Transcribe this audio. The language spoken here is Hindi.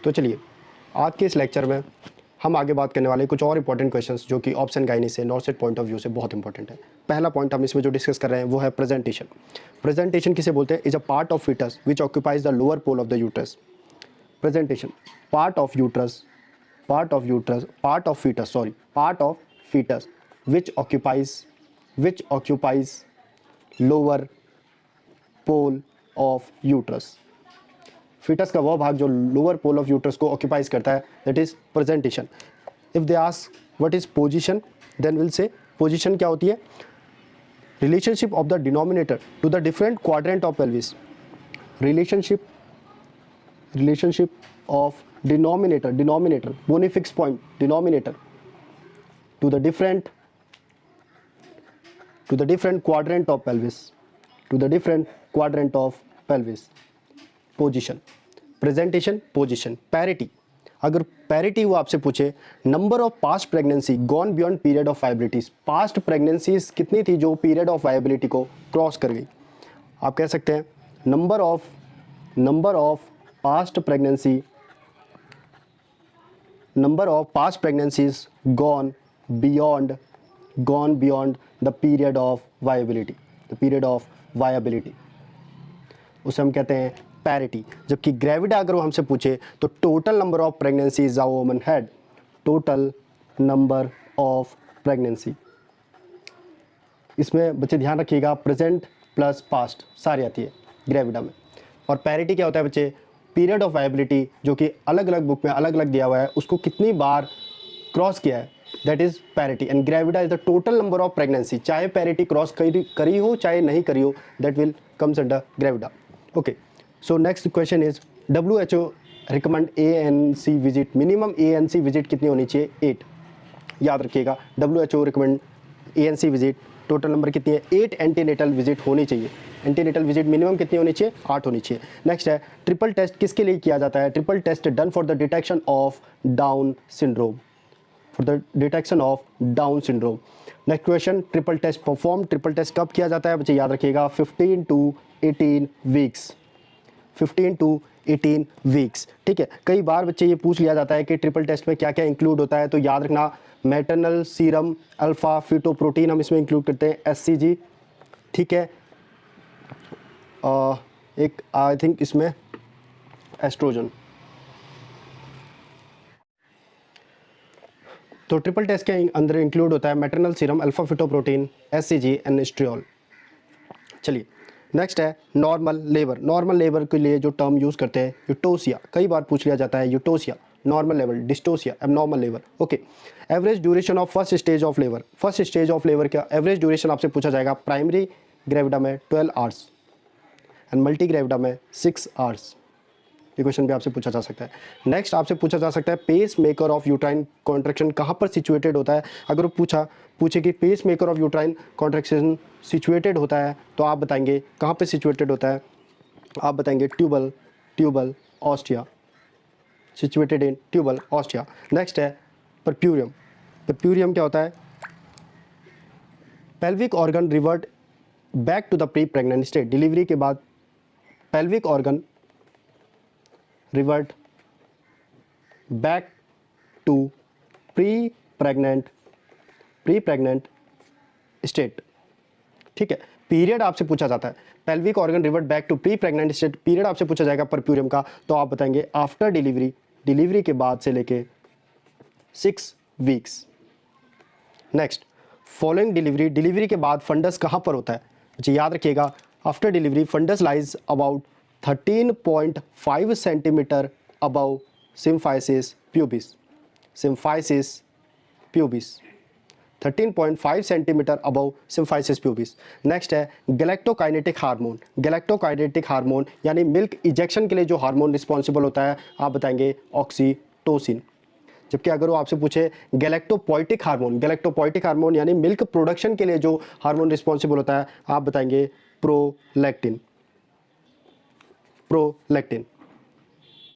तो चलिए आज के इस लेक्चर में हम आगे बात करने वाले कुछ और इंपॉर्टेंट क्वेश्चंस जो कि ऑप्शन गाइनी से नॉर्सेट पॉइंट ऑफ व्यू से बहुत इंपॉर्टेंट है। पहला पॉइंट हम इसमें जो डिस्कस कर रहे हैं वो है प्रेजेंटेशन। प्रेजेंटेशन किसे बोलते हैं? Is a part of foetus which occupies the lower pole of the uterus. Presentation part of foetus which occupies lower pole of uterus। Foetus का वह भाग जो लोअर पोल ऑफ यूट्रस को ऑक्यूपाइज करता है, that is presentation. If they ask what is position, then will say position क्या होती है? Relationship of the denominator to the different quadrant of pelvis. Relationship of denominator bony fix point denominator to the different quadrant of pelvis, position, presentation, position, parity। अगर पैरिटी वो आपसे पूछे number of past pregnancy gone beyond period of viabilities, past pregnancies कितनी थी जो पीरियड ऑफ वायबिलिटी को क्रॉस कर गई, आप कह सकते हैं number of past pregnancies gone beyond the period of viability, उसे हम कहते हैं पैरिटी। जबकि ग्रेविडा अगर वो हमसे पूछे तो total number of pregnancies a woman had, total number of pregnancy. इसमें बच्चे ध्यान रखिएगा प्रेजेंट प्लस पास्ट सारी आती है ग्रेविडा में। और पैरिटी क्या होता है बच्चे? पीरियड ऑफ वायबिलिटी जो कि अलग अलग बुक में अलग अलग दिया हुआ है, उसको कितनी बार क्रॉस किया है, that is parity. And gravida is the total number of pregnancy, चाहे पैरिटी क्रॉस करी हो चाहे नहीं करी हो, that will comes under gravida. Okay, so next question is WHO recommend ANC visit, minimum ANC visit कितनी होनी चाहिए? 8। याद रखिएगा WHO recommend ANC visit total number कितनी है? 8 एंटीनेटल विजिट होनी चाहिए। एंटीनेटल विजिट मिनिमम कितनी होनी चाहिए? 8 होनी चाहिए। नेक्स्ट है ट्रिपल टेस्ट किसके लिए किया जाता है? Triple test done for the detection of Down syndrome, next question triple test perform, triple test कब किया जाता है बच्चे? याद रखिएगा 15 to 18 वीक्स। ठीक है, कई बार बच्चे ये पूछ लिया जाता है कि ट्रिपल टेस्ट में क्या क्या इंक्लूड होता है, तो याद रखना मैटरनल सीरम अल्फा फिटोप्रोटीन हम इसमें इंक्लूड करते हैं, SCG। ठीक है, एक आई थिंक इसमें एस्ट्रोजन। तो ट्रिपल टेस्ट के अंदर इंक्लूड होता है maternal serum alpha fetoprotein, SCG and oestriol. चलिए नेक्स्ट है नॉर्मल लेबर। नॉर्मल लेबर के लिए जो टर्म यूज़ करते हैं यूटोसिया, कई बार पूछ लिया जाता है यूटोसिया, normal labour, dystocia, abnormal labour. Okay, average duration of first stage of labour. First stage of labour का एवरेज ड्यूरेशन आपसे पूछा जाएगा। प्राइमरी ग्रेविडा में 12 आवर्स एंड मल्टी ग्रेविडा में 6 आवर्स। ये क्वेश्चन भी आपसे पूछा जा सकता है। नेक्स्ट आपसे पूछा जा सकता है pacemaker of uterine contraction कहाँ पर सिचुएटेड होता है। अगर वो पूछे कि pacemaker of uterine contraction situated होता है तो आप बताएंगे कहाँ पे सिचुएटेड होता है? आप बताएंगे tubal ostia, situated in tubal ostia. Next है परप्यूरियम। परप्यूरियम क्या होता है? Pelvic organ revert back to the pre pregnant state. Delivery के बाद pelvic organ revert back to pre pregnant state. ठीक है, पीरियड आपसे पूछा जाता है, pelvic organ revert back to pre pregnant state, period आपसे पूछा जाएगा परप्यूरियम का, तो आप बताएंगे आफ्टर डिलीवरी, डिलीवरी के बाद से लेके 6 weeks. Next following delivery, delivery के बाद फंडस कहाँ पर होता है? जी याद रखिएगा after delivery fundus lies about 13.5 centimetre above symphysis pubis. 13.5 centimetre above symphysis pubis. Next है गैलेक्टोकाइनेटिक हार्मोन। गैलेक्टोकाइनेटिक हार्मोन यानी मिल्क इजेक्शन के लिए जो हार्मोन रिस्पॉन्सिबल होता है, आप बताएंगे ऑक्सीटोसिन। जबकि अगर वो आपसे पूछे गैलेक्टोपोइटिक हार्मोन यानी मिल्क प्रोडक्शन के लिए जो हार्मोन रिस्पॉन्सिबल होता है, आप बताएंगे प्रोलैक्टिन।